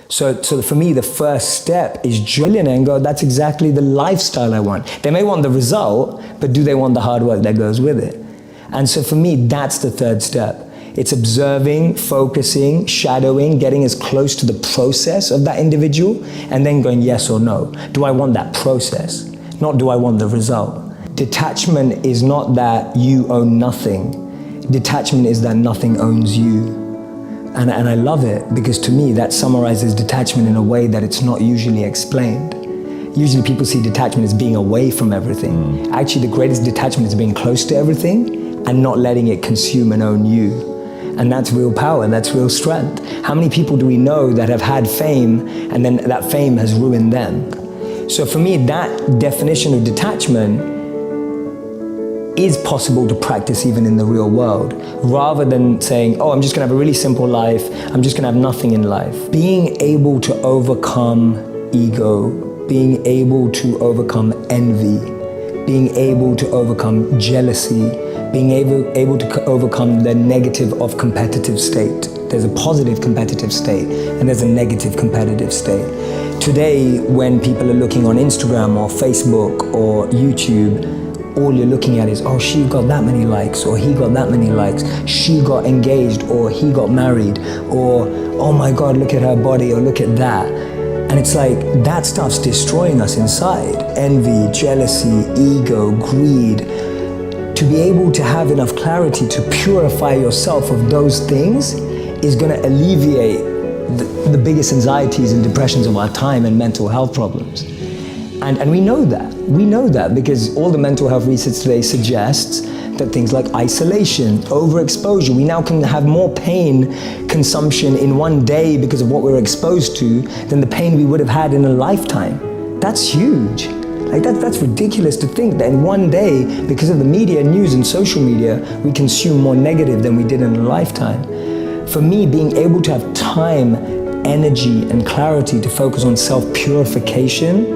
So for me, the first step is join and go, that's exactly the lifestyle I want. They may want the result, but do they want the hard work that goes with it? And so for me, that's the third step. It's observing, focusing, shadowing, getting as close to the process of that individual, and then going yes or no. Do I want that process? Not do I want the result? Detachment is not that you own nothing. Detachment is that nothing owns you. And I love it, because to me that summarizes detachment in a way that it's not usually explained. Usually people see detachment as being away from everything. Actually, the greatest detachment is being close to everything and not letting it consume and own you. And that's real power, that's real strength. How many people do we know that have had fame and then that fame has ruined them? So for me, that definition of detachment is possible to practice even in the real world, rather than saying, oh, I'm just gonna have a really simple life, I'm just gonna have nothing in life. Being able to overcome ego, being able to overcome envy, being able to overcome jealousy, being able to overcome the negative of competitive state. There's a positive competitive state and there's a negative competitive state. Today, when people are looking on Instagram or Facebook or YouTube, all you're looking at is, oh, she got that many likes, or he got that many likes, she got engaged, or he got married, or oh my God, look at her body, or look at that. And it's like, that stuff's destroying us inside. Envy, jealousy, ego, greed. To be able to have enough clarity to purify yourself of those things is gonna alleviate the biggest anxieties and depressions of our time and mental health problems. And we know that. We know that because all the mental health research today suggests that things like isolation, overexposure, we now can have more pain consumption in one day because of what we're exposed to than the pain we would have had in a lifetime. That's huge. Like that's ridiculous to think that in one day, because of the media, news and social media, we consume more negative than we did in a lifetime. For me, being able to have time, energy and clarity to focus on self-purification,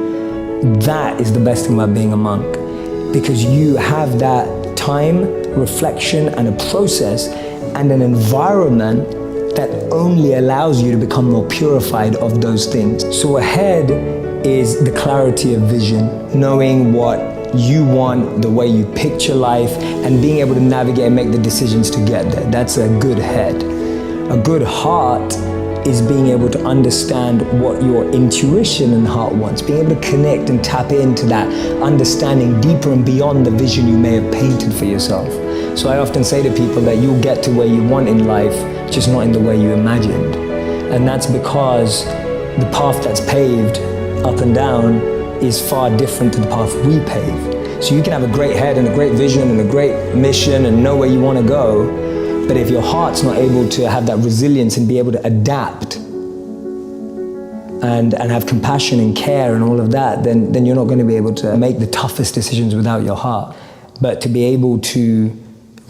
that is the best thing about being a monk, because you have that time, reflection and a process and an environment that only allows you to become more purified of those things. So ahead is the clarity of vision, knowing what you want, the way you picture life, and being able to navigate and make the decisions to get there. That's a good head. A good heart is being able to understand what your intuition and heart wants, being able to connect and tap into that understanding deeper and beyond the vision you may have painted for yourself. So I often say to people that you'll get to where you want in life, just not in the way you imagined. And that's because the path that's paved up and down is far different to the path we pave. So you can have a great head and a great vision and a great mission and know where you want to go, but if your heart's not able to have that resilience and be able to adapt and have compassion and care and all of that, then you're not going to be able to make the toughest decisions without your heart. But to be able to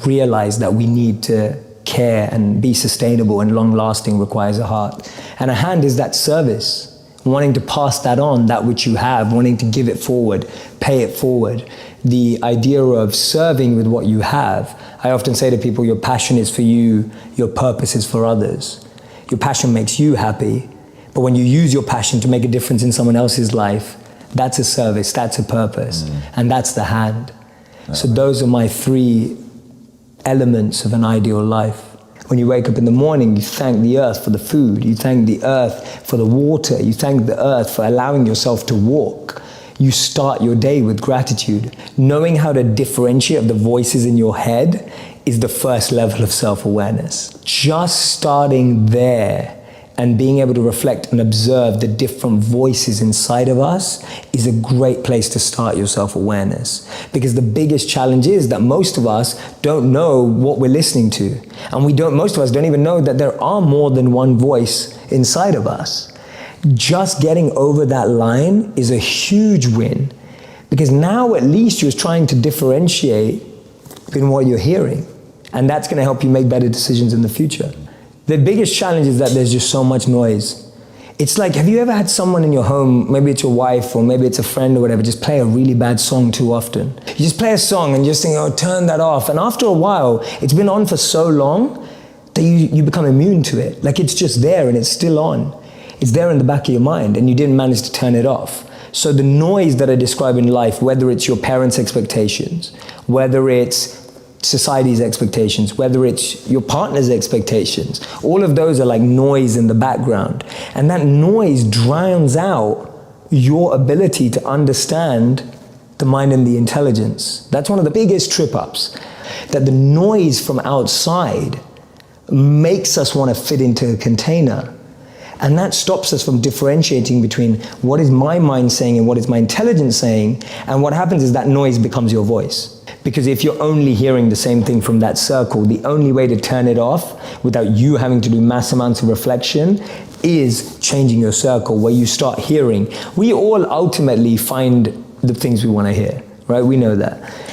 realize that we need to care and be sustainable and long-lasting requires a heart. And a hand is that service, wanting to pass that on, that which you have, wanting to give it forward, pay it forward. The idea of serving with what you have. I often say to people, your passion is for you, your purpose is for others. Your passion makes you happy, but when you use your passion to make a difference in someone else's life, that's a service, that's a purpose, and that's the hand. So those are my three elements of an ideal life. When you wake up in the morning, you thank the earth for the food, you thank the earth for the water, you thank the earth for allowing yourself to walk. You start your day with gratitude. Knowing how to differentiate the voices in your head is the first level of self-awareness. Just starting there and being able to reflect and observe the different voices inside of us is a great place to start your self-awareness. Because the biggest challenge is that most of us don't know what we're listening to. And most of us don't even know that there are more than one voice inside of us. Just getting over that line is a huge win, because now at least you're trying to differentiate in what you're hearing, and that's going to help you make better decisions in the future. The biggest challenge is that there's just so much noise. It's like, have you ever had someone in your home, maybe it's your wife or maybe it's a friend or whatever, just play a really bad song too often? You just play a song and you just think, oh, turn that off. And after a while, it's been on for so long that you become immune to it. Like it's just there and it's still on. It's there in the back of your mind and you didn't manage to turn it off. So the noise that I describe in life, whether it's your parents' expectations, whether it's society's expectations, whether it's your partner's expectations, all of those are like noise in the background. And that noise drowns out your ability to understand the mind and the intelligence. That's one of the biggest trip-ups, that the noise from outside makes us want to fit into a container. And that stops us from differentiating between what is my mind saying and what is my intelligence saying. And what happens is that noise becomes your voice. Because if you're only hearing the same thing from that circle, the only way to turn it off without you having to do mass amounts of reflection is changing your circle, where you start hearing. We all ultimately find the things we want to hear, right? We know that.